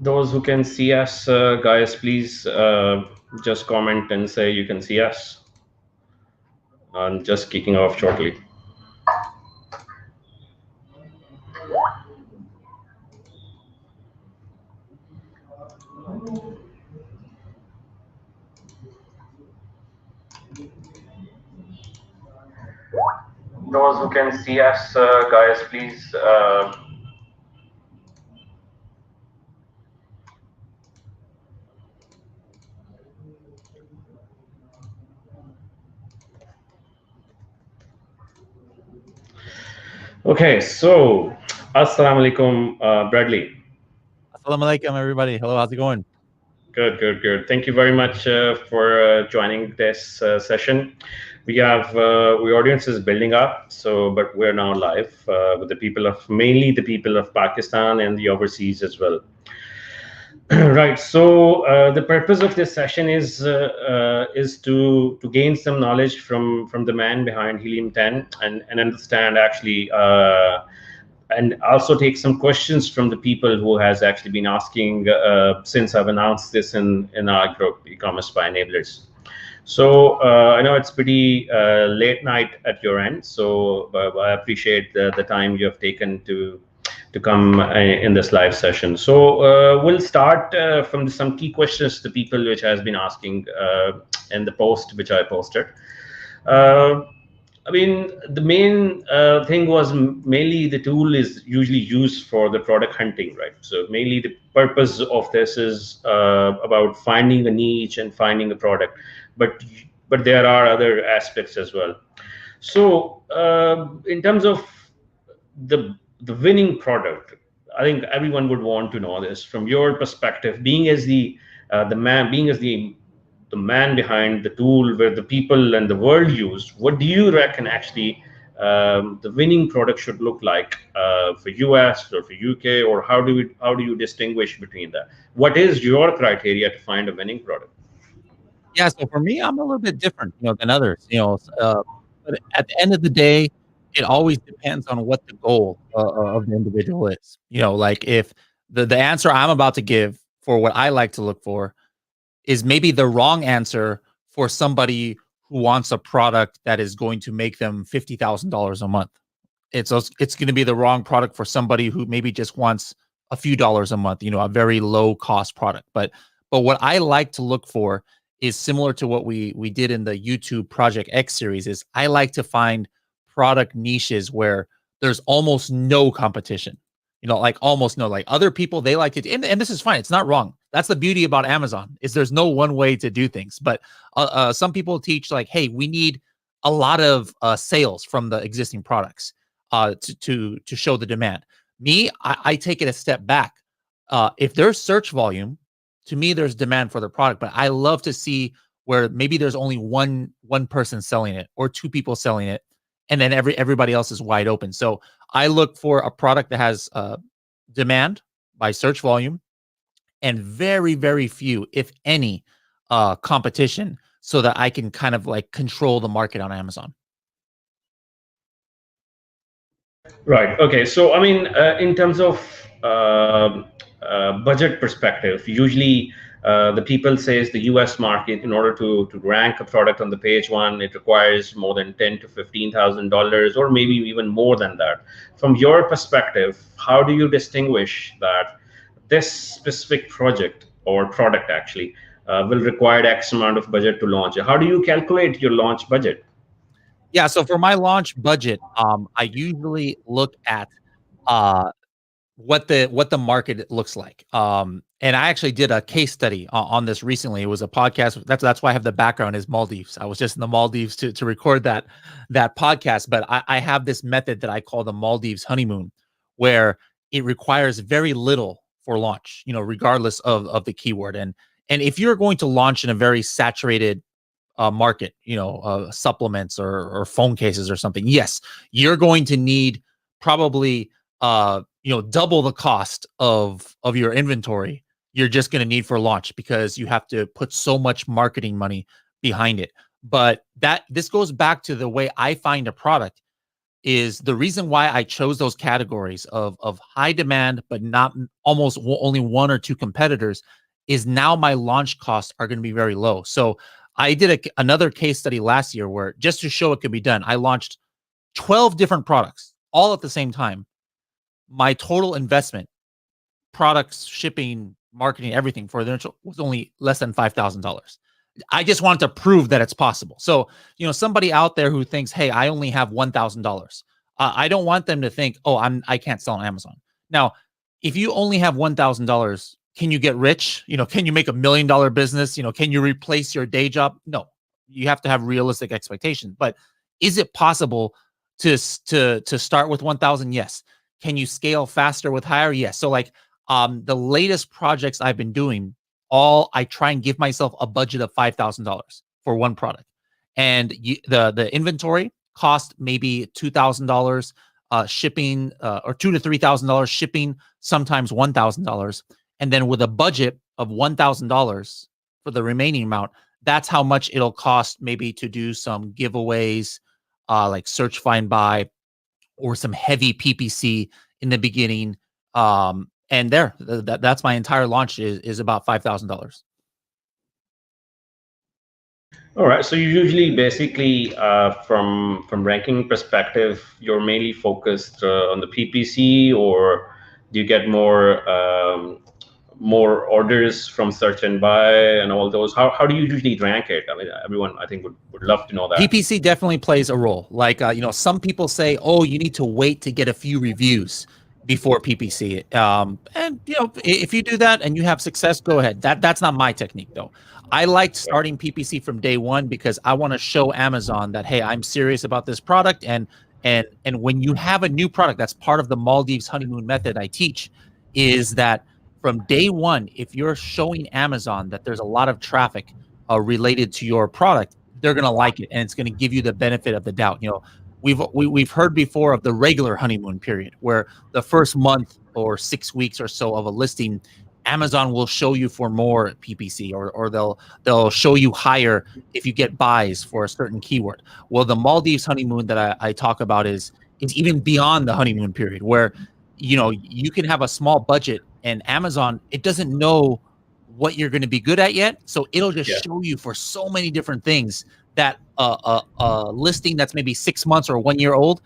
Those who can see us, guys, please just comment and say you can see us. I'm just kicking off shortly. Those who can see us, guys, please. Okay, so Assalamu alaikum, Bradley. Assalamu alaikum, everybody. Hello, how's it going? Good, good, good. Thank you very much for joining this session. We audience is building up, but we're now live with the people of mainly the people of Pakistan and the overseas as well. Right. So the purpose of this session is to gain some knowledge from the man behind Helium 10 and understand actually and also take some questions from the people who has actually been asking since I've announced this in our group, eCommerce by Enablers. So I know it's pretty late night at your end, so I appreciate the time you have taken to come in this live session. So we'll start from some key questions the people which has been asking in the post which I posted. I mean, the main thing was mainly the tool is usually used for the product hunting, right? So mainly the purpose of this is about finding a niche and finding a product, but there are other aspects as well. So in terms of the winning product, I think everyone would want to know this from your perspective, being as the man, being as the man behind the tool where the people and the world used. What do you reckon actually the winning product should look like for US or for UK, or how do you distinguish between that? What is your criteria to find a winning product? Yeah, so for me, I'm a little bit different, than others. But at the end of the day, it always depends on what the goal of the individual is. Like if the answer I'm about to give for what I like to look for is maybe the wrong answer for somebody who wants a product that is going to make them $50,000 a month. It's going to be the wrong product for somebody who maybe just wants a few dollars a month, a very low cost product. But what I like to look for is similar to what we did in the YouTube Project X series. Is I like to find product niches where there's almost no competition. Like almost no, like other people, they like it. And this is fine. It's not wrong. That's the beauty about Amazon is there's no one way to do things. But some people teach like, hey, we need a lot of sales from the existing products to show the demand. Me, I take it a step back. If there's search volume, to me, there's demand for the product. But I love to see where maybe there's only one person selling it or two people selling it, and then everybody else is wide open. So I look for a product that has demand by search volume and very, very few, if any, competition, so that I can kind of like control the market on Amazon. Right. Okay. So I mean, in terms of budget perspective, usually the people says the U.S. market, in order to rank a product on the page one, it requires more than $10,000 to $15,000, or maybe even more than that. From your perspective, how do you distinguish that this specific project or product actually will require X amount of budget to launch? How do you calculate your launch budget? Yeah, so for my launch budget, I usually look at what the market looks like. And I actually did a case study on this recently. It was a podcast. That's why I have the background is Maldives. I was just in the Maldives to record that podcast. But I have this method that I call the Maldives honeymoon, where it requires very little for launch, regardless of the keyword. And if you're going to launch in a very saturated market, supplements or phone cases or something, yes, you're going to need probably double the cost of your inventory you're just going to need for launch, because you have to put so much marketing money behind it. But this goes back to the way I find a product is the reason why I chose those categories of high demand, but not almost only one or two competitors, is now my launch costs are going to be very low. So I did another case study last year where, just to show it could be done, I launched 12 different products all at the same time. My total investment, products, shipping, marketing, everything for the initial was only less than $5,000. I just wanted to prove that it's possible. So, somebody out there who thinks, hey, I only have $1,000. I don't want them to think, oh, I can't sell on Amazon. Now, if you only have $1,000, can you get rich? Can you make $1 million business? Can you replace your day job? No, you have to have realistic expectations. But is it possible to start with 1,000? Yes. Can you scale faster with higher? Yes. So the latest projects I've been doing, I try and give myself a budget of $5,000 for one product, and the inventory cost maybe $2,000 shipping, or $2,000 to $3,000 shipping, sometimes $1,000, and then with a budget of $1,000 for the remaining amount, that's how much it'll cost maybe to do some giveaways, like search, find, buy, or some heavy PPC in the beginning. And that's my entire launch is about $5,000. All right. So you usually basically from ranking perspective, you're mainly focused on the PPC, or do you get more orders from search and buy and all those? How do you usually rank it? I mean, everyone I think would love to know that. PPC definitely plays a role. Like some people say, oh, you need to wait to get a few reviews before PPC. And if you do that and you have success, go ahead. That's not my technique though. I liked starting PPC from day one because I want to show Amazon that, hey, I'm serious about this product. And when you have a new product, that's part of the Maldives honeymoon method I teach, is that from day one, if you're showing Amazon that there's a lot of traffic related to your product, they're going to like it, and it's going to give you the benefit of the doubt. We've heard before of the regular honeymoon period, where the first month or 6 weeks or so of a listing, Amazon will show you for more PPC, or they'll show you higher if you get buys for a certain keyword. Well, the Maldives honeymoon that I talk about is even beyond the honeymoon period, where you can have a small budget, and Amazon, it doesn't know what you're going to be good at yet, so it'll just show you for so many different things that a listing that's maybe 6 months or 1 year old,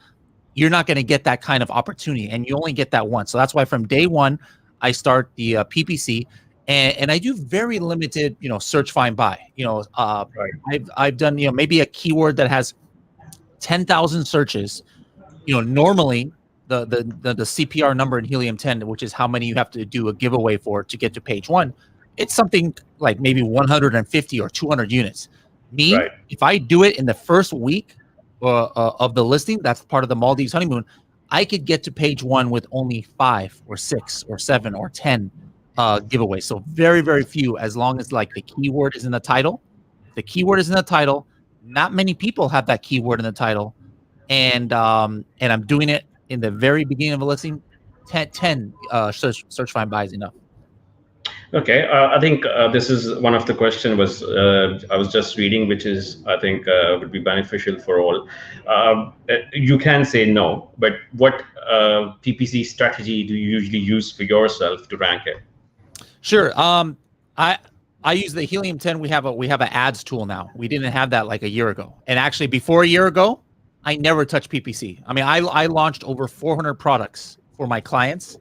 you're not going to get that kind of opportunity, and you only get that once. So that's why from day one, I start the PPC, and I do very limited, search, find, buy. I've done, maybe a keyword that has 10,000 searches. Normally the CPR number in Helium 10, which is how many you have to do a giveaway for to get to page one, it's something like maybe 150 or 200 units. If I do it in the first week of the listing, that's part of the Maldives honeymoon, I could get to page one with only 5 or 6 or 7 or 10 giveaways. So very, very few, as long as the keyword is in the title. The keyword is in the title. Not many people have that keyword in the title. And I'm doing it in the very beginning of a listing. 10 search, find, buy is enough. Okay, I think this is one of the question was I was just reading, which is I think would be beneficial for all. You can say no, but what PPC strategy do you usually use for yourself to rank it? Sure. I use the Helium 10. We have an ads tool now. We didn't have that like a year ago, and actually before a year ago, I never touched PPC. I mean, I launched over 400 products for my clients.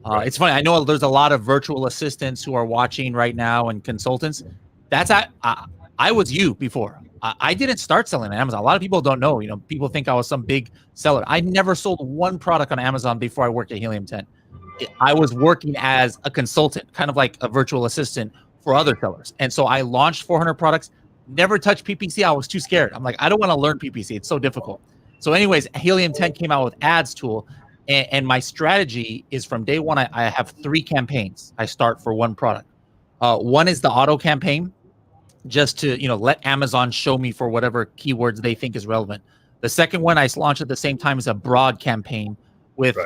It's funny. I know there's a lot of virtual assistants who are watching right now and consultants. I was you before. I didn't start selling on Amazon. A lot of people don't know. People think I was some big seller. I never sold one product on Amazon before I worked at Helium 10. I was working as a consultant, kind of like a virtual assistant for other sellers. And so I launched 400 products, never touched PPC. I was too scared. I'm like, I don't want to learn PPC. It's so difficult. So anyways, Helium 10 came out with ads tool. And my strategy is from day one, I have 3 campaigns I start for one product. One is the auto campaign, just to let Amazon show me for whatever keywords they think is relevant. The second one I launch at the same time is a broad campaign with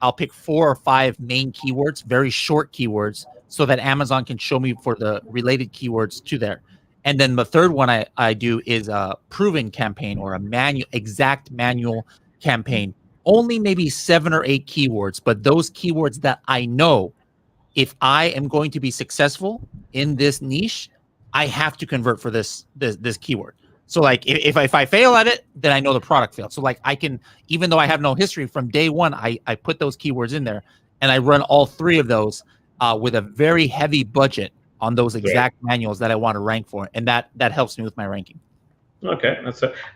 I'll pick 4 or 5 main keywords, very short keywords, so that Amazon can show me for the related keywords to there. And then the third one I do is a proven campaign, or a exact manual campaign, only maybe 7 or 8 keywords, but those keywords that I know, if I am going to be successful in this niche, I have to convert for this keyword. So like if I fail at it, then I know the product failed. So like I can, even though I have no history from day one, I put those keywords in there and I run all 3 of those with a very heavy budget on those exact manuals that I want to rank for. And that helps me with my ranking. Okay,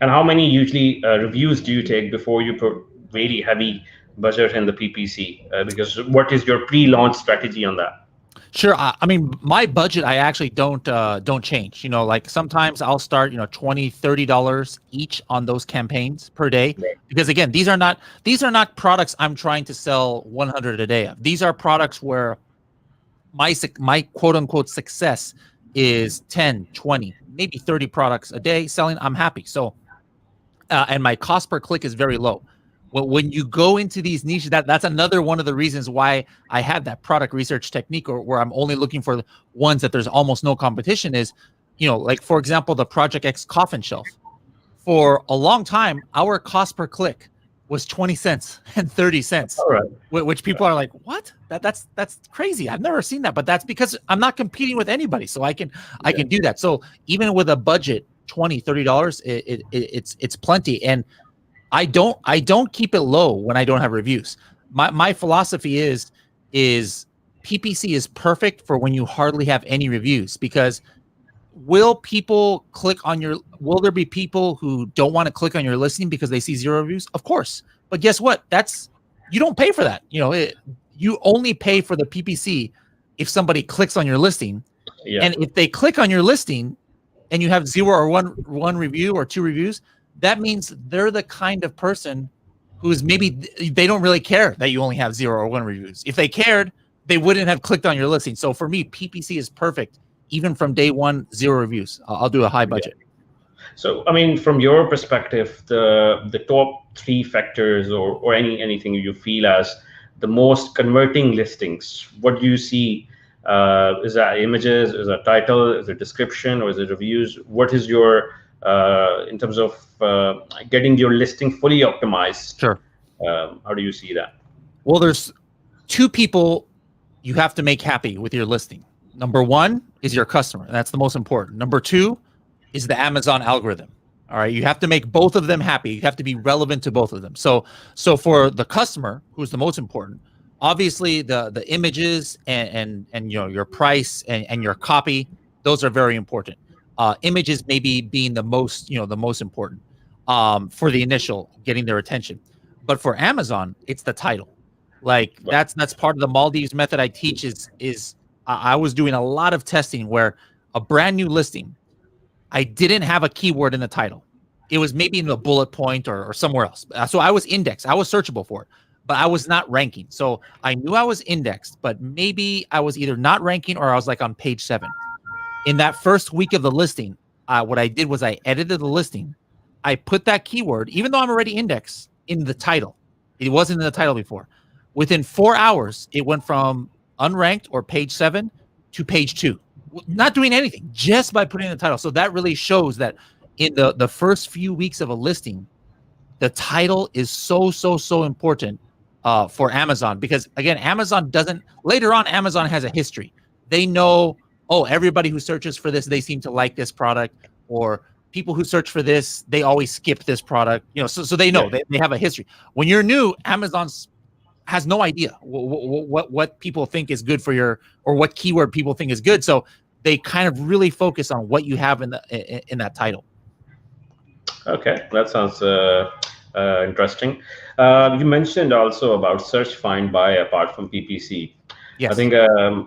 and how many usually reviews do you take before you put very heavy budget in the PPC? Because what is your pre-launch strategy on that? Sure. I mean, my budget, I actually don't change. Like sometimes I'll start, $20, $30 each on those campaigns per day. Right. Because again, these are not products I'm trying to sell 100 a day of. These are products where my quote unquote success is 10, 20, maybe 30 products a day selling. I'm happy. So, and my cost per click is very low. Well, when you go into these niches, that's another one of the reasons why I have that product research technique, or where I'm only looking for the ones that there's almost no competition is, like for example, the Project X coffin shelf. For a long time, our cost per click was 20 cents and 30 cents, All right. which people are like, what? That's crazy. I've never seen that, but that's because I'm not competing with anybody. So I can do that. So even with a budget, $20, $30, it's plenty. And I don't keep it low when I don't have reviews. My philosophy is PPC is perfect for when you hardly have any reviews, because will there be people who don't want to click on your listing because they see 0 reviews? Of course. But guess what? You don't pay for that. You only pay for the PPC if somebody clicks on your listing. Yeah. And if they click on your listing and you have 0 or 1 review or 2 reviews, that means they're the kind of person who's maybe they don't really care that you only have 0 or 1 reviews. If they cared, they wouldn't have clicked on your listing. So for me, PPC is perfect. Even from day 1, 0 reviews. I'll do a high budget. Yeah. So, I mean, from your perspective, the top 3 factors or anything you feel as the most converting listings, what do you see? Is that images? Is that title? Is it description? Or is it reviews? What is your in terms of getting your listing fully optimized? Sure. How do you see that? Well, there's 2 people you have to make happy with your listing. Number 1 is your customer. That's the most important. Number 2 is the Amazon algorithm. All right. You have to make both of them happy. You have to be relevant to both of them. So for the customer, who's the most important, obviously the images and your price and your copy, those are very important. Images maybe being the most important for the initial getting their attention. But for Amazon, it's the title. Like that's part of the Maldives method I teach is I was doing a lot of testing where a brand new listing, I didn't have a keyword in the title. It was maybe in the bullet point or somewhere else. So I was indexed. I was searchable for it, but I was not ranking. So I knew I was indexed, but maybe I was either not ranking or I was like on page 7. In that first week of the listing, what I did was I edited the listing. I put that keyword, even though I'm already indexed, in the title. It wasn't in the title before. Within 4 hours, it went from unranked or page 7 to page 2, not doing anything, just by putting in the title. So that really shows that in the first few weeks of a listing, the title is so important for Amazon, because again, later on, Amazon has a history. They know, everybody who searches for this, they seem to like this product, or people who search for this, they always skip this product, so they know. They have a history. When you're new, Amazon has no idea what people think is good or what keyword people think is good. So they kind of really focus on what you have in that title. Okay, that sounds interesting. You mentioned also about search, find, buy apart from PPC. Yes. I think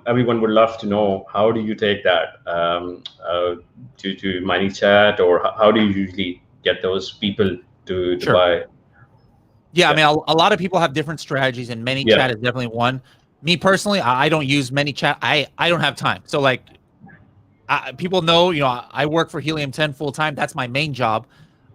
everyone would love to know, how do you take that to ManyChat, or how do you usually get those people to Sure. buy? Yeah, I mean, a lot of people have different strategies, and ManyChat is definitely one. Me personally, I don't use ManyChat. I don't have time. So like, people know, I work for Helium 10 full time. That's my main job.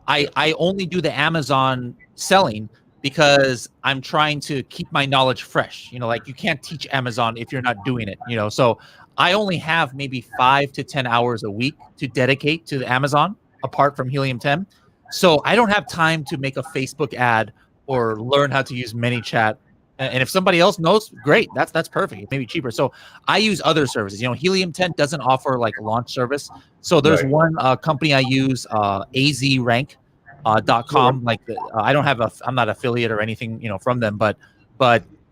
I only do the Amazon selling because I'm trying to keep my knowledge fresh. Like you can't teach Amazon if you're not doing it. So I only have maybe 5 to 10 hours a week to dedicate to the Amazon apart from Helium 10. So I don't have time to make a Facebook ad or learn how to use ManyChat. And if somebody else knows, great. That's perfect. It may be cheaper. So I use other services. Helium 10 doesn't offer like launch service. So there's Right. one company I use, azrank.com. Like I'm not affiliate or anything, from them, but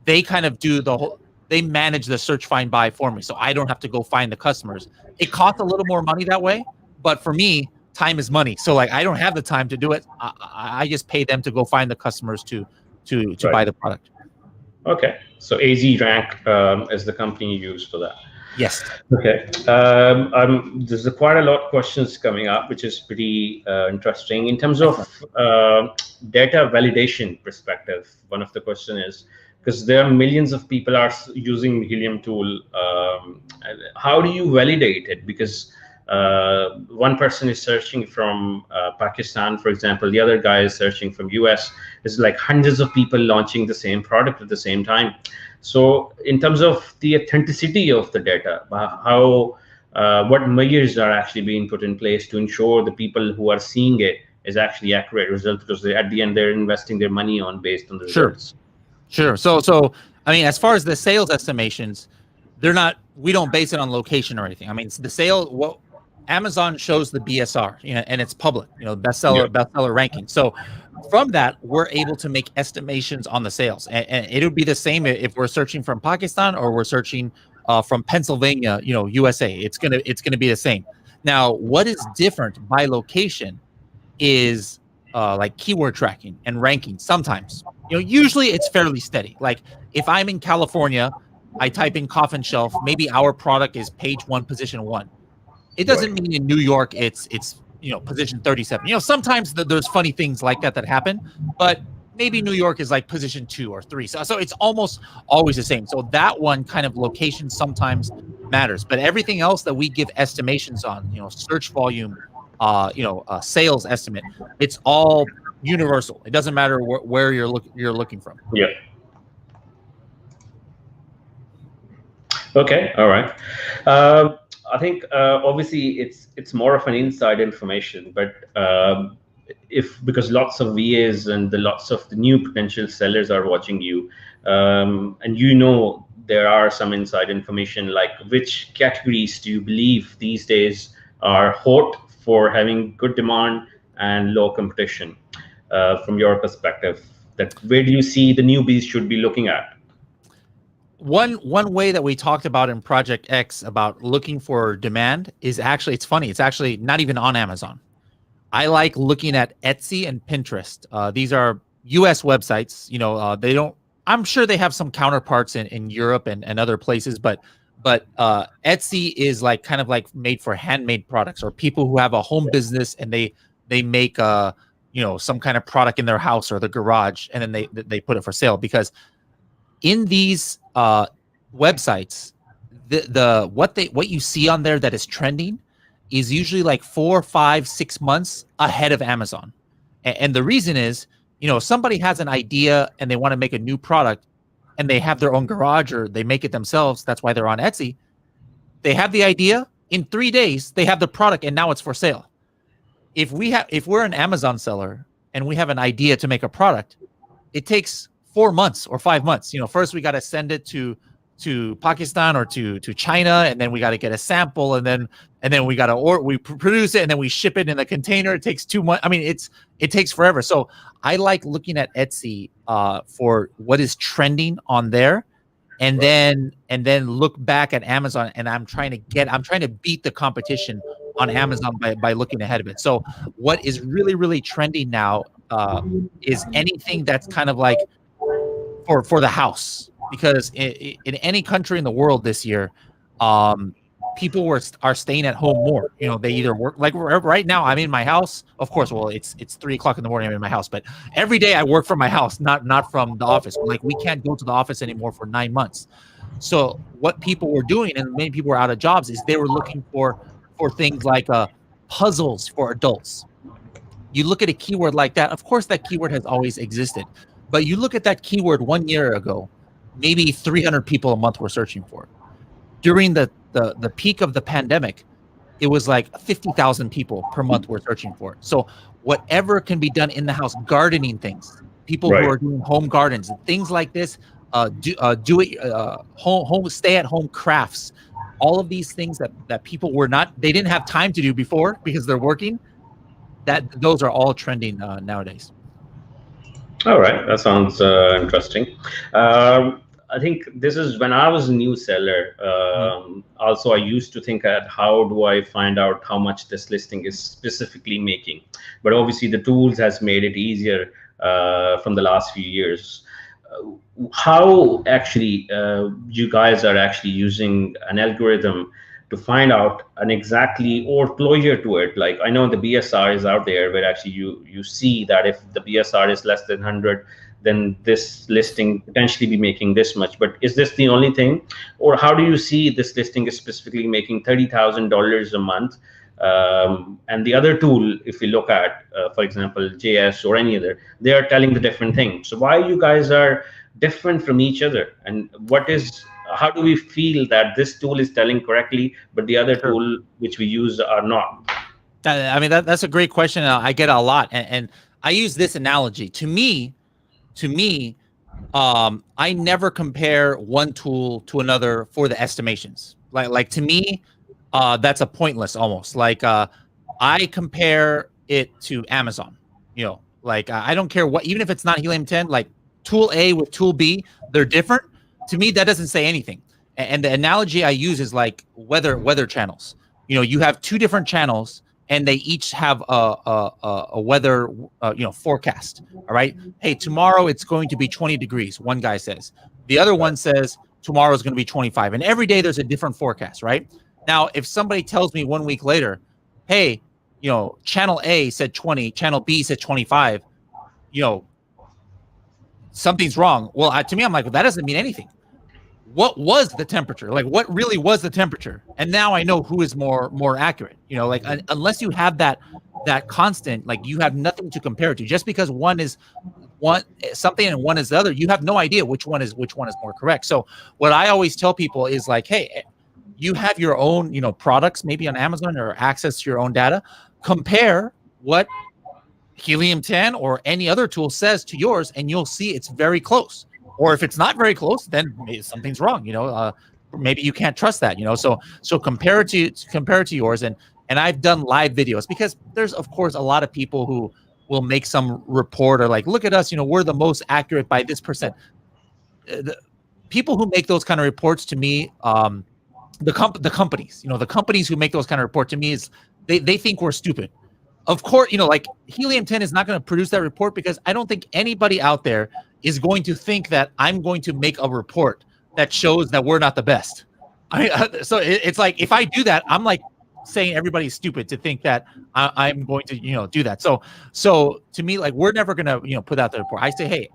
they kind of do they manage the search, find, buy for me. So I don't have to go find the customers. It costs a little more money that way, but for me, time is money. So like I don't have the time to do it. I just pay them to go find the customers to Right. buy the product. Okay, so AZ Rank is the company you use for that. Yes. Okay. There's quite a lot of questions coming up, which is pretty interesting. In terms of data validation perspective, one of the question is, because there are millions of people are using Helium tool, how do you validate it? Because one person is searching from Pakistan, for example, the other guy is searching from US. It's like hundreds of people launching the same product at the same time. So in terms of the authenticity of the data, what measures are actually being put in place to ensure the people who are seeing it is actually accurate results, because at the end they're investing their money based on the results. Sure. So I mean, as far as the sales estimations, we don't base it on location or anything. I mean, Amazon shows the BSR, and it's public, bestseller ranking. So from that, we're able to make estimations on the sales, and it would be the same if we're searching from Pakistan or we're searching from Pennsylvania, USA. It's gonna be the same. Now, what is different by location is like keyword tracking and ranking. Sometimes, usually it's fairly steady. Like if I'm in California, I type in coffin shelf, maybe our product is page 1, position 1. It doesn't mean in New York it's position 37. Sometimes there's funny things like that happen, but maybe New York is like position 2 or 3. So it's almost always the same. So that one kind of location sometimes matters, but everything else that we give estimations on, search volume, sales estimate, it's all universal. It doesn't matter where you're looking from. Yeah. Okay. All right. I think obviously it's more of an inside information, but because lots of VAs and lots of the new potential sellers are watching you, and there are some inside information, like which categories do you believe these days are hot for having good demand and low competition, from your perspective? Where do you see the newbies should be looking at? One way that we talked about in Project X about looking for demand is actually, it's funny, it's actually not even on Amazon. I like looking at Etsy and Pinterest. These are US websites. I'm sure they have some counterparts in Europe and other places, but Etsy is like kind of like made for handmade products, or people who have a home business and they make some kind of product in their house or the garage, and then they put it for sale. Because in these websites, what you see on there that is trending is usually like 4, 5, 6 months ahead of Amazon. And the reason is, somebody has an idea and they want to make a new product, and they have their own garage or they make it themselves. That's why they're on Etsy. They have the idea. In 3 days, they have the product, and now it's for sale. If we're an Amazon seller and we have an idea to make a product, it takes 4 months or 5 months. First we got to send it to Pakistan or to China, and then we got to get a sample, and then we got to we produce it, and then we ship it in a container. It takes 2 months. I mean, it takes forever. So I like looking at Etsy for what is trending on there, and then look back at Amazon, and I'm trying to beat the competition on Amazon by looking ahead of it. So what is really, really trending now is anything that's kind of like for the house, because in any country in the world this year, people are staying at home more. They either work, like right now I'm in my house, of course. Well, it's 3 o'clock in the morning, I'm in my house, but every day I work from my house, not from the office. Like we can't go to the office anymore for 9 months. So what people were doing, and many people were out of jobs, is they were looking for things like puzzles for adults. You look at a keyword like that, of course that keyword has always existed, but you look at that keyword 1 year ago, maybe 300 people a month were searching for it. During the peak of the pandemic, it was like 50,000 people per month were searching for it. So whatever can be done in the house, gardening things, people who are doing home gardens and things like this, home stay at home crafts, all of these things that people they didn't have time to do before because they're working. Those are all trending nowadays. All right, that sounds interesting. I think this is when I was a new seller. Also, I used to think at how do I find out how much this listing is specifically making. But obviously, the tools has made it easier from the last few years. How actually you guys are actually using an algorithm to find out an exactly or closure to it? Like I know the BSR is out there where actually you see that if the BSR is less than 100, then this listing potentially be making this much. But is this the only thing, or how do you see this listing is specifically making $30,000 a month? And the other tool, if we look at, for example, JS or any other, they are telling the different thing. So why you guys are different from each other, and how do we feel that this tool is telling correctly, but the other tool which we use are not? I mean, that's a great question. I get a lot, and I use this analogy. To me, I never compare one tool to another for the estimations. Like to me, that's a pointless almost. Like I compare it to Amazon. Like I don't care what, even if it's not Helium 10, like tool A with tool B, they're different. To me, that doesn't say anything. And the analogy I use is like weather channels. You have two different channels, and they each have a weather forecast. All right. Hey, tomorrow it's going to be 20 degrees. One guy says. The other one says tomorrow is going to be 25. And every day there's a different forecast, right? Now, if somebody tells me 1 week later, hey, channel A said 20, channel B said 25, something's wrong. Well, to me, I'm like, well, that doesn't mean anything. What was the temperature? Like, what really was the temperature? And now I know who is more accurate. Like unless you have that constant, like you have nothing to compare it to. Just because one is something and one is the other, you have no idea which one is more correct. So what I always tell people is like, hey, you have your own products maybe on Amazon or access to your own data. Compare what Helium 10 or any other tool says to yours, and you'll see it's very close. Or if it's not very close, then something's wrong. Maybe you can't trust that. So compare it to yours. And I've done live videos because there's of course a lot of people who will make some report or like, look at us, we're the most accurate by this percent. The people who make those kind of reports to me, the companies, the companies who make those kind of reports to me is they think we're stupid. Of course, like Helium 10 is not going to produce that report because I don't think anybody out there is going to think that I'm going to make a report that shows that we're not the best. So it's like, if I do that, I'm like saying everybody's stupid to think that I'm going to, do that. So to me, like, we're never going to, put out the report. I say, hey,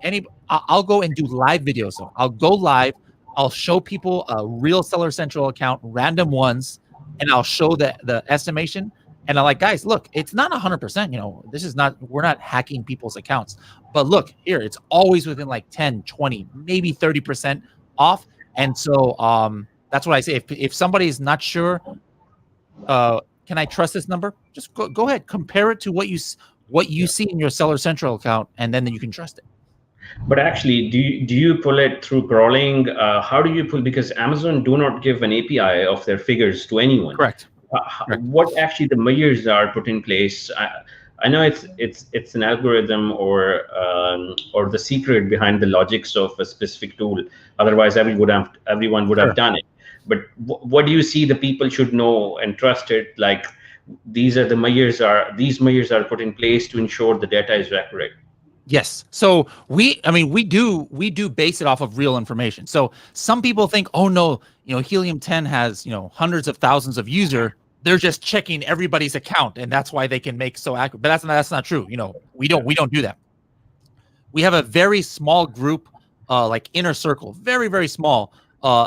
I'll go and do live videos. So I'll go live. I'll show people a real Seller Central account, random ones, and I'll show the estimation. And I'm like, guys, look, it's not 100%, we're not hacking people's accounts, but look here, it's always within like 10, 20, maybe 30% off. And so that's what I say. If somebody's not sure, can I trust this number? Just go ahead, compare it to what you see in your Seller Central account, and then you can trust it. But actually, do you pull it through crawling? How do you pull? Because Amazon do not give an API of their figures to anyone. Correct. What actually the measures are put in place? I know it's an algorithm or the secret behind the logics of a specific tool. Otherwise, everyone would have done it. But what do you see the people should know and trust it? Like these measures are put in place to ensure the data is accurate. Yes. So we do base it off of real information. So some people think, oh no, Helium 10 has, hundreds of thousands of users. They're just checking everybody's account, and that's why they can make so accurate. But that's not true. We don't do that. We have a very small group, like inner circle, very, very small,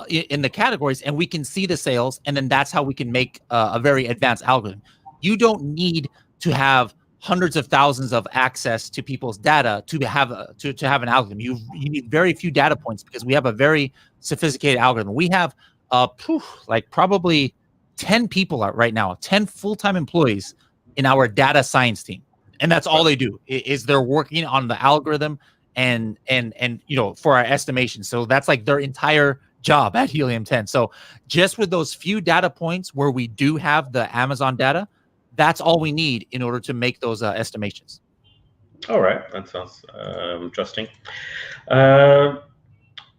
in the categories, and we can see the sales, and then that's how we can make a very advanced algorithm. You don't need to have hundreds of thousands of access to people's data to have an algorithm. You need very few data points because we have a very sophisticated algorithm. We have like probably 10 people right now, 10 full-time employees in our data science team, and that's all they do is they're working on the algorithm and for our estimation. So that's like their entire job at Helium 10. So just with those few data points where we do have the Amazon data, that's all we need in order to make those estimations. All right, that sounds interesting.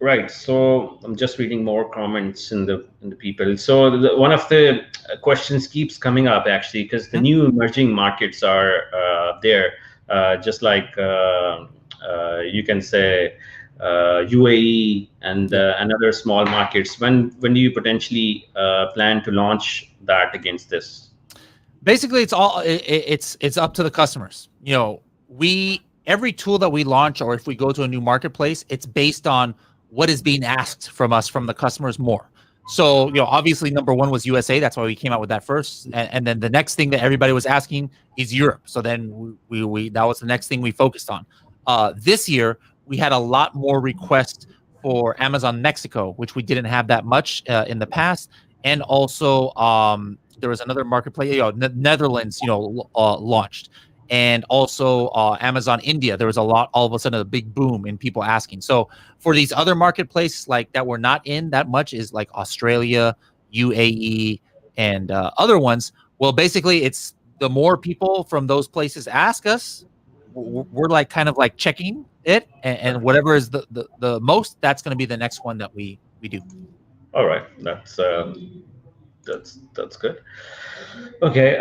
Right. So I'm just reading more comments in the people. So one of the questions keeps coming up actually, because the new emerging markets are there, just like you can say UAE and other small markets. When do you potentially plan to launch that against this? Basically, it's all it's up to the customers. Every tool that we launch, or if we go to a new marketplace, it's based on what is being asked from us, from the customers more. So, obviously number one was USA. That's why we came out with that first. And then the next thing that everybody was asking is Europe. So then we that was the next thing we focused on. This year, we had a lot more requests for Amazon Mexico, which we didn't have that much in the past. And also there was another marketplace, Netherlands, launched. And also Amazon India, there was all of a sudden a big boom in people asking. So for these other marketplaces like that we're not in that much is like Australia, UAE, and other ones. Well, basically it's the more people from those places ask us, we're like kind of like checking it, and whatever is the most, that's going to be the next one that we do. All right, that's good. Okay,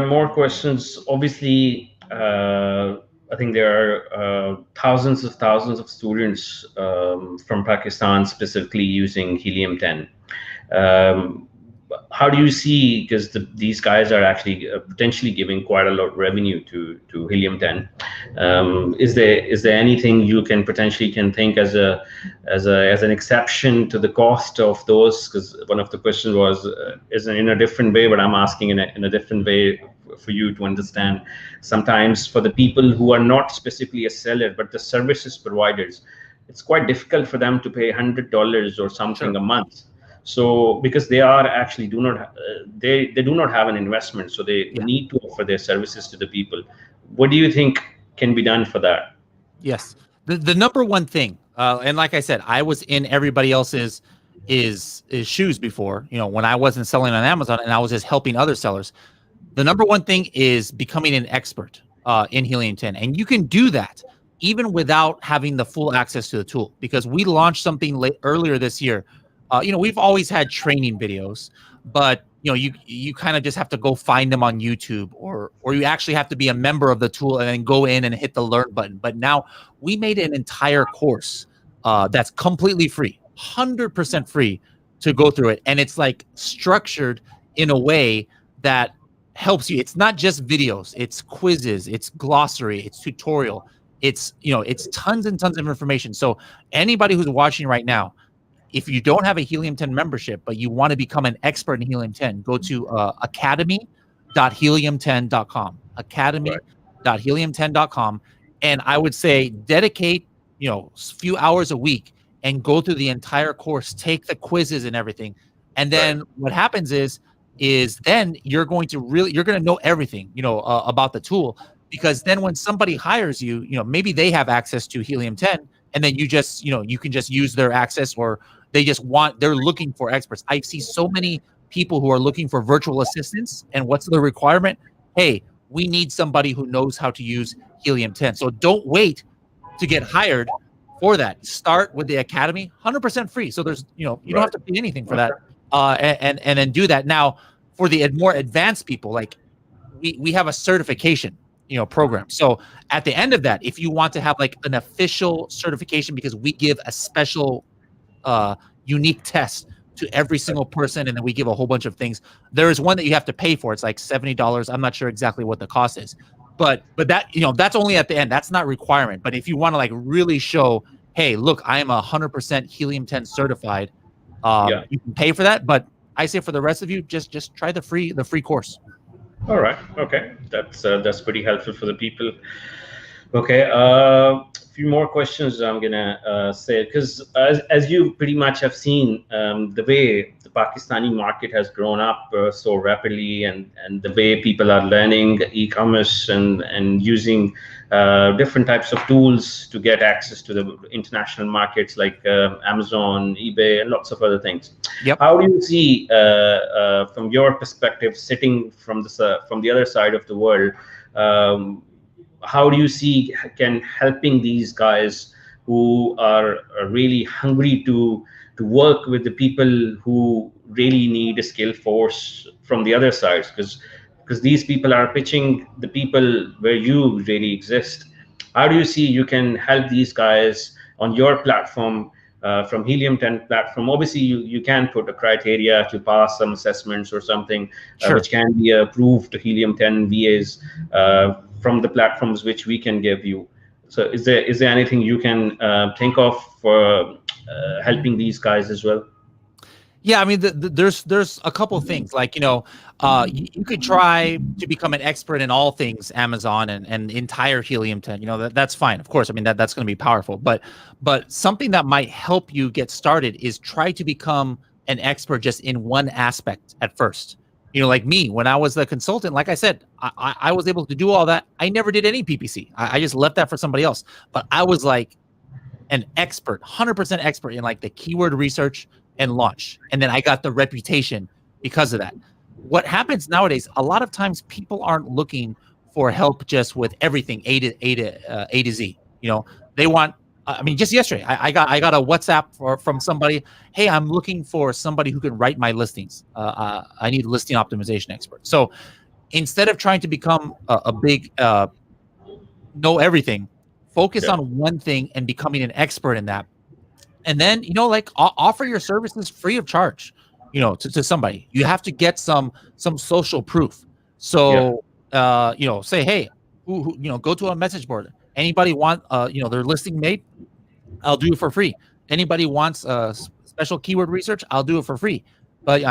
more questions. Obviously, I think there are thousands of students from Pakistan specifically using Helium 10. How do you see, because these guys are actually potentially giving quite a lot of revenue to Helium 10. Is there anything you can potentially think as an exception to the cost of those? Because one of the questions was is in a different way, but I'm asking in a different way for you to understand. Sometimes for the people who are not specifically a seller but the services providers, it's quite difficult for them to pay $100 or something a month. So because they are actually do not have an investment, so they need to offer their services to the people. What do you think can be done for that? Yes, the number one thing, and like I said, I was in everybody else's shoes before. When I wasn't selling on Amazon and I was just helping other sellers. The number one thing is becoming an expert in Helium 10, and you can do that even without having the full access to the tool, because we launched something earlier this year. We've always had training videos, but you kind of just have to go find them on YouTube, or you actually have to be a member of the tool and then go in and hit the learn button. But now we made an entire course that's completely free, 100% free to go through it, and it's like structured in a way that helps you. It's not just videos, it's quizzes, it's glossary, it's tutorial, it's tons and tons of information. So anybody who's watching right now, if you don't have a Helium 10 membership, but you want to become an expert in Helium 10, go to academy.helium10.com, academy.helium10.com. And I would say dedicate, a few hours a week and go through the entire course, take the quizzes and everything. And then what happens is then you're going to know everything, about the tool, because then when somebody hires you, maybe they have access to Helium 10, and then you just, you can just use their access, or they're looking for experts. I see so many people who are looking for virtual assistants, and what's the requirement? Hey, we need somebody who knows how to use Helium 10. So don't wait to get hired for that. Start with the Academy, 100% free. So there's, you don't have to pay anything for that. And then do that. Now, for the more advanced people, like we have a certification, program. So at the end of that, if you want to have like an official certification, because we give a special unique test to every single person, and then we give a whole bunch of things. There is one that you have to pay for. It's like $70. I'm not sure exactly what the cost is, but that, that's only at the end. That's not requirement. But if you want to like really show, hey, look, I am 100% Helium 10 certified, you can pay for that. But I say for the rest of you, just try the free course. All right. Okay. That's pretty helpful for the people. Okay. A few more questions I'm gonna say, because as you pretty much have seen, the way the Pakistani market has grown up so rapidly, and the way people are learning e-commerce and using different types of tools to get access to the international markets like Amazon, eBay, and lots of other things. Yep. How do you see, from your perspective, sitting from the other side of the world, how do you see can helping these guys who are really hungry to work with the people who really need a skill force from the other sides, because these people are pitching the people where you really exist. How do you see you can help these guys on your platform, from Helium 10 platform? Obviously, you can put a criteria to pass some assessments or something, Sure. which can be approved to Helium 10 VAs from the platforms which we can give you. So is there anything you can think of for helping these guys as well? Yeah, I mean, there's a couple of things, like, you could try to become an expert in all things Amazon and entire Helium 10. That's fine, of course. I mean, that's going to be powerful, but something that might help you get started is try to become an expert just in one aspect at first. Like me, when I was the consultant, like I said, I was able to do all that. I never did any PPC. I just left that for somebody else. But I was like an expert, 100% expert in like the keyword research and launch. And then I got the reputation because of that. What happens nowadays, a lot of times people aren't looking for help just with everything A to Z. They want, I mean, just yesterday, I got a WhatsApp from somebody. Hey, I'm looking for somebody who can write my listings. I need a listing optimization expert. So instead of trying to become a big, know everything, focus on one thing and becoming an expert in that. And then, like, offer your services free of charge, to somebody. You have to get some social proof. So, say, hey, go to a message board. Anybody want, their listing made? I'll do it for free. Anybody wants special keyword research? I'll do it for free. But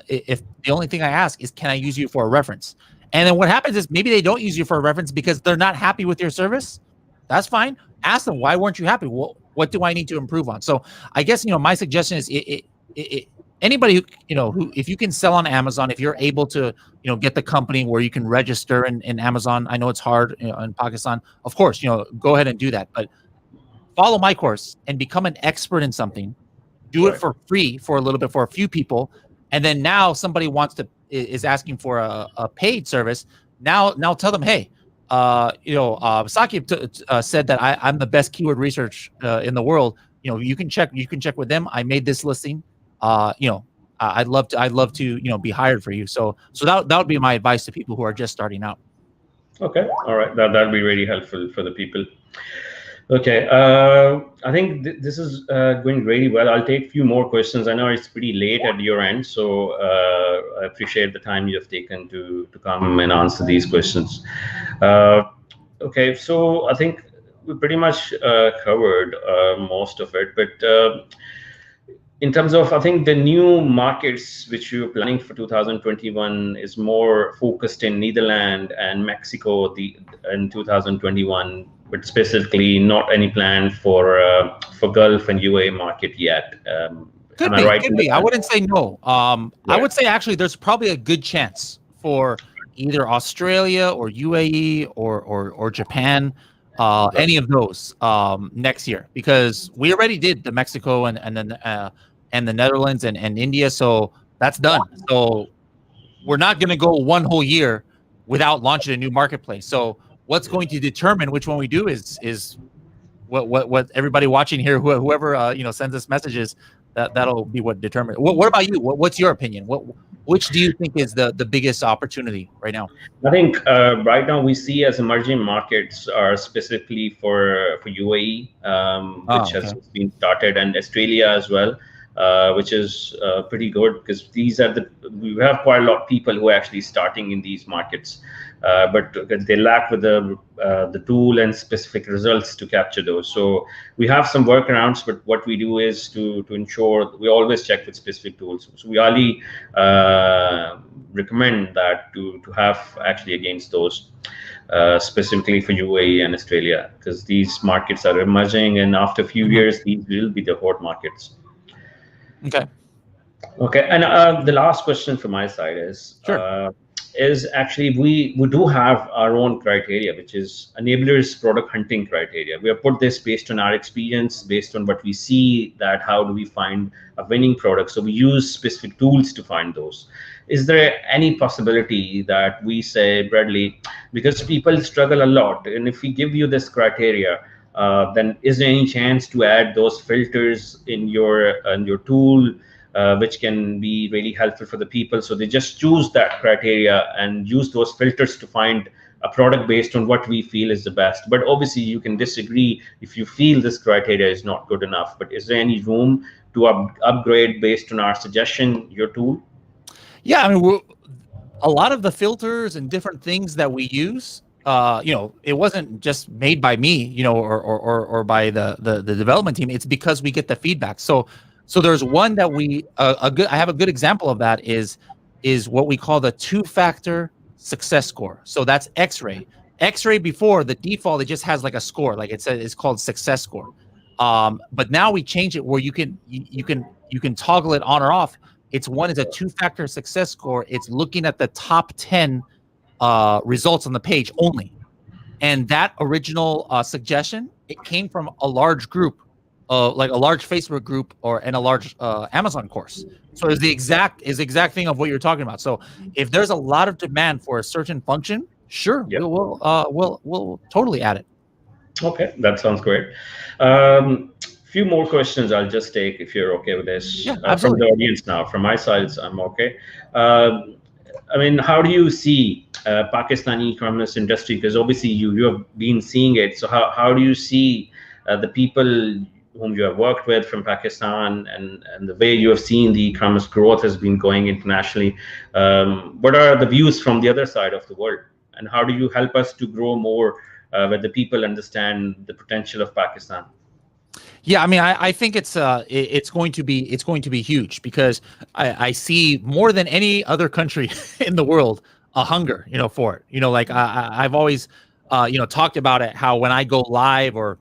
if the only thing I ask is, can I use you for a reference? And then what happens is maybe they don't use you for a reference because they're not happy with your service. That's fine. Ask them, why weren't you happy? Well, what do I need to improve on? So I guess, my suggestion is anybody who, if you can sell on Amazon, if you're able to, get the company where you can register in Amazon. I know it's hard in Pakistan. Of course, go ahead and do that. But follow my course and become an expert in something. Do it for free for a little bit for a few people. And then now somebody is asking for a paid service. Now tell them, hey, Saqib said that I'm the best keyword research in the world. You can check with them. I made this listing. I'd love to be hired for you. So that would be my advice to people who are just starting out. Okay, all right, that'd be really helpful for the people. Okay, I think this is going really well. I'll take a few more questions. I know it's pretty late at your end, so I appreciate the time you have taken to come and answer these questions. Okay, so I think we pretty much covered most of it, but in terms of, I think the new markets which you're planning for 2021 is more focused in Netherlands and Mexico in 2021, but specifically not any plan for Gulf and UAE market yet. Could be. I wouldn't say no. Right. I would say actually there's probably a good chance for either Australia or UAE or Japan, any of those next year, because we already did the Mexico and the Netherlands and India, so that's done. So we're not going to go one whole year without launching a new marketplace. So what's going to determine which one we do is what everybody watching here, whoever sends us messages, that'll be what determines. What about you? What's your opinion? Which do you think is the biggest opportunity right now? I think right now we see as emerging markets are specifically for UAE, which has been started, and Australia as well. Which is pretty good, because we have quite a lot of people who are actually starting in these markets, but they lack with the tool and specific results to capture those. So we have some workarounds, but what we do is to ensure we always check with specific tools. So we highly recommend that to have actually against those. Specifically for UAE and Australia, because these markets are emerging, and after a few years, these will be the hot markets. Okay. Okay, and the last question from my side Sure. is actually we do have our own criteria, which is enablers product hunting criteria. We have put this based on our experience, based on what we see, that how do we find a winning product. So we use specific tools to find those. Is there any possibility that we say, Bradley, because people struggle a lot, and if we give you this criteria, then is there any chance to add those filters in your tool, which can be really helpful for the people? So they just choose that criteria and use those filters to find a product based on what we feel is the best. But obviously, you can disagree if you feel this criteria is not good enough. But is there any room to upgrade based on our suggestion, your tool? Yeah, I mean, a lot of the filters and different things that we use, it wasn't just made by me, or by the development team. It's because we get the feedback. So there's one that I have a good example of that is what we call the two-factor success score. So that's X-ray. X-ray before the default, it just has like a score, like it's called success score. But now we change it where you can toggle it on or off. It's a two-factor success score. It's looking at the top 10 results on the page only. And that original suggestion, it came from a large group, like a large Facebook group and a large Amazon course. So it's the exact thing of what you're talking about. So if there's a lot of demand for a certain function, sure, Yeah. we'll totally add it. Okay, that sounds great. Few more questions I'll just take if you're okay with this, Yeah, from the absolutely. audience now. From my side, I'm okay. Uh, I mean, how do you see Pakistani e-commerce industry? Because obviously you have been seeing it. So how do you see the people whom you have worked with from Pakistan, and the way you have seen the e-commerce growth has been going internationally? What are the views from the other side of the world, and how do you help us to grow more where the people understand the potential of Pakistan? Yeah, I mean, I think it's going to be huge because I see more than any other country in the world a hunger, for it. Like I've always, talked about it, how when I go live or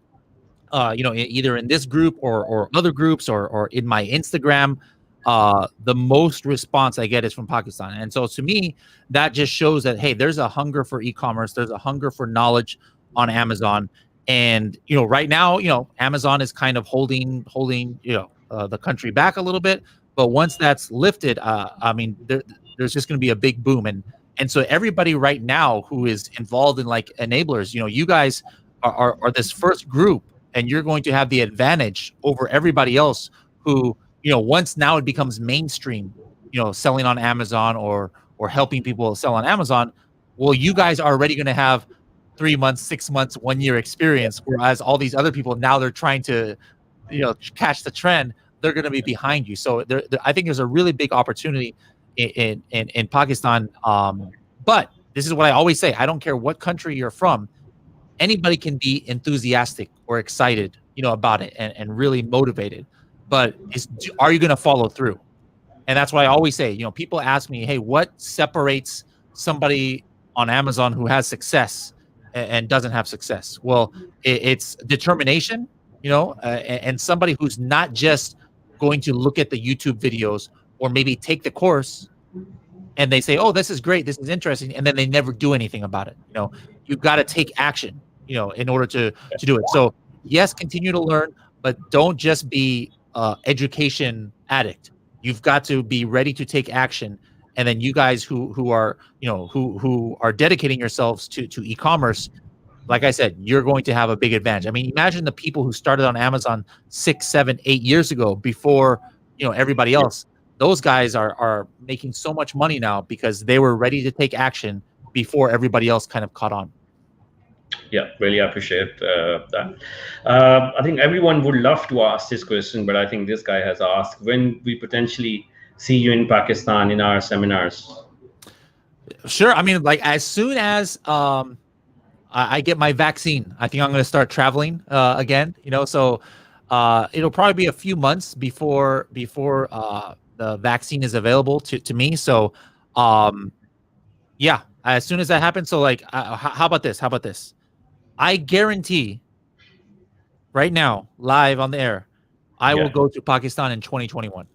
either in this group or other groups or in my Instagram, the most response I get is from Pakistan. And so to me, that just shows that, hey, there's a hunger for e-commerce. There's a hunger for knowledge on Amazon. And, right now, Amazon is kind of holding, the country back a little bit. But once that's lifted, I mean, there's just going to be a big boom. And so everybody right now who is involved in like enablers, you guys are this first group, and you're going to have the advantage over everybody else who, once now it becomes mainstream, selling on Amazon or helping people sell on Amazon. Well, you guys are already going to have 3 months, 6 months, 1 year experience, whereas all these other people now, they're trying to, catch the trend. They're going to be behind you. So I think there's a really big opportunity in Pakistan. But this is what I always say: I don't care what country you're from. Anybody can be enthusiastic or excited, about it and really motivated. But are you going to follow through? And that's why I always say, people ask me, hey, what separates somebody on Amazon who has success and doesn't have success? Well, it's determination, and somebody who's not just going to look at the YouTube videos or maybe take the course and they say, oh, this is great, this is interesting, and then they never do anything about it. You've got to take action, in order to do it. So yes, continue to learn, but don't just be education addict. You've got to be ready to take action. And then you guys who are, who are dedicating yourselves to e-commerce, like I said, you're going to have a big advantage. I mean, imagine the people who started on Amazon 6, 7, 8 years ago before, everybody else. Those guys are making so much money now because they were ready to take action before everybody else kind of caught on. Yeah, really appreciate that. I think everyone would love to ask this question, but I think this guy has asked when we potentially see you in Pakistan in our seminars. Sure. I mean, like as soon as I get my vaccine, I think I'm going to start traveling again. So it'll probably be a few months before the vaccine is available to me. So yeah, as soon as that happens. So like, how about this? I guarantee right now, live on the air, I will Yeah. go to Pakistan in 2021.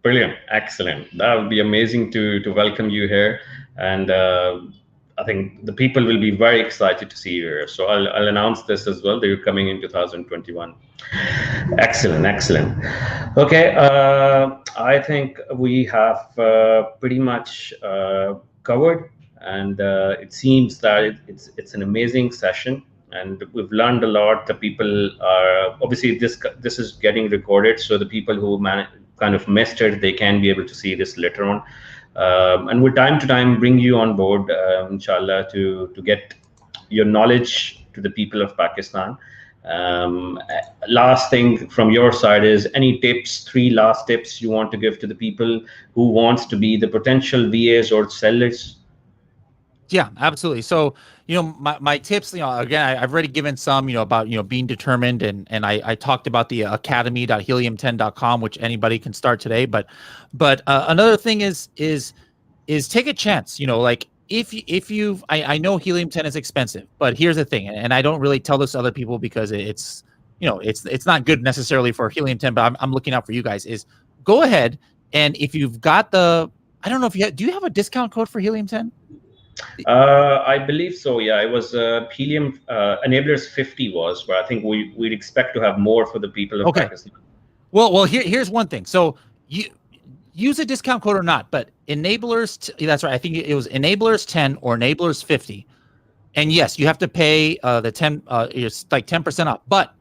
Brilliant, excellent. That would be amazing to welcome you here, and I think the people will be very excited to see you here. So I'll announce this as well that you're coming in 2021. Excellent, excellent. Okay, I think we have pretty much covered, and it seems that it's an amazing session, and we've learned a lot. The people are obviously this is getting recorded, so the people who kind of missed it, they can be able to see this later on, and we'll time to time bring you on board, inshallah, to get your knowledge to the people of Pakistan. Um, Last thing from your side is any tips, three last tips you want to give to the people who wants to be the potential VAs or sellers. Yeah, absolutely. So, my tips, again, I've already given some, about, being determined, and I talked about the academy.helium10.com, which anybody can start today. But another thing is take a chance, like if you've, I know Helium 10 is expensive, but here's the thing, and I don't really tell this to other people because it's, it's not good necessarily for Helium 10, but I'm looking out for you guys, is go ahead. And if you've got I don't know if do you have a discount code for Helium 10? I believe so. Yeah, it was Helium Enablers 50 was, but I think we'd expect to have more for the people of Pakistan. Well, here's one thing. So you use a discount code or not, but Enablers, that's right. I think it was Enablers 10 or Enablers 50. And yes, you have to pay the 10, it's like 10% off. But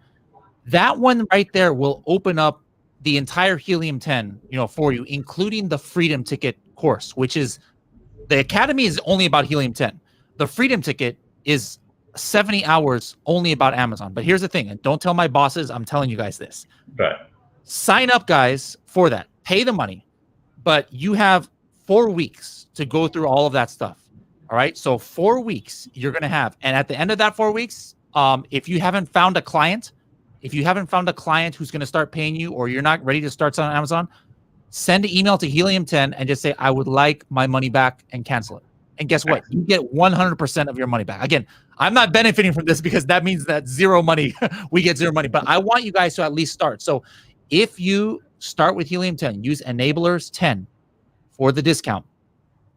that one right there will open up the entire Helium 10, for you, including the Freedom Ticket course, which is, the Academy is only about Helium 10. The Freedom Ticket is 70 hours only about Amazon. But here's the thing, and don't tell my bosses, I'm telling you guys this. Right. Sign up, guys, for that. Pay the money. But you have 4 weeks to go through all of that stuff. All right? So 4 weeks you're going to have. And at the end of that 4 weeks, if you haven't found a client, who's going to start paying you, or you're not ready to start on Amazon, send an email to Helium 10 and just say, I would like my money back, and cancel it. And guess what? You get 100% of your money back. Again, I'm not benefiting from this because that means that zero money, we get zero money. But I want you guys to at least start. So if you start with Helium 10, use Enablers 10 for the discount,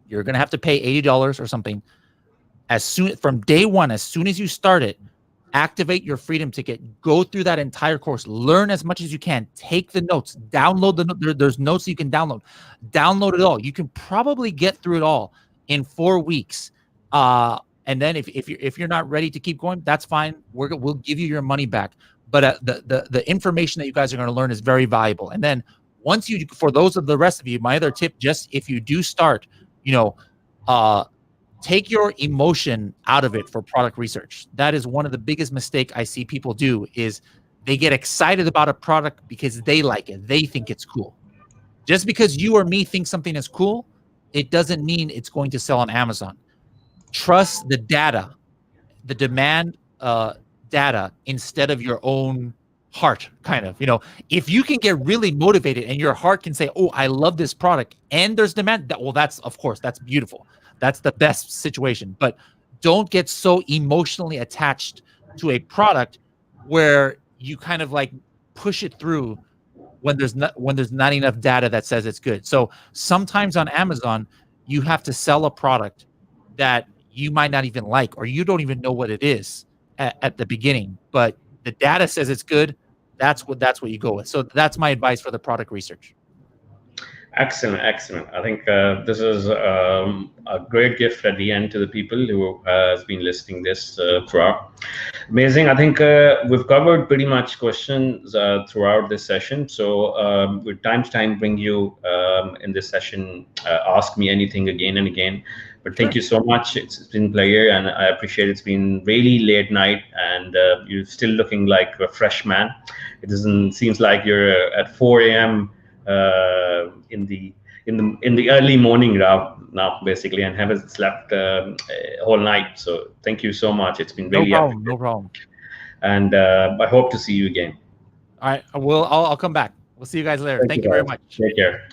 you're going to have to pay $80 or something. From day one, as soon as you start it, activate your Freedom Ticket, go through that entire course, learn as much as you can, take the notes, download there's notes you can download it all. You can probably get through it all in 4 weeks. And then if you're not ready to keep going, that's fine. We'll give you your money back. But the information that you guys are going to learn is very valuable. And then once for those of the rest of you, my other tip, just if you do start, take your emotion out of it for product research. That is one of the biggest mistakes I see people do, is they get excited about a product because they like it. They think it's cool. Just because you or me think something is cool, it doesn't mean it's going to sell on Amazon. Trust the data, the demand data, instead of your own heart, kind of. If you can get really motivated and your heart can say, oh, I love this product, and there's demand, that's beautiful. That's the best situation. But don't get so emotionally attached to a product where you kind of like push it through when there's not enough data that says it's good. So sometimes on Amazon, you have to sell a product that you might not even like, or you don't even know what it is at the beginning, but the data says it's good. That's what you go with. So that's my advice for the product research. Excellent. I think this is a great gift at the end to the people who has been listening this throughout. Amazing. I think we've covered pretty much questions throughout this session. So we'll time to time bring you in this session, ask me anything again and again. But thank you so much. It's been a pleasure, and I appreciate it's been really late night, and you're still looking like a fresh man. It seems like you're at 4 a.m. In the early morning now, basically, and haven't slept whole night. So thank you so much. It's been really no problem. And I hope to see you again. All right, I'll come back. We'll see you guys later. Thank you very much. Take care.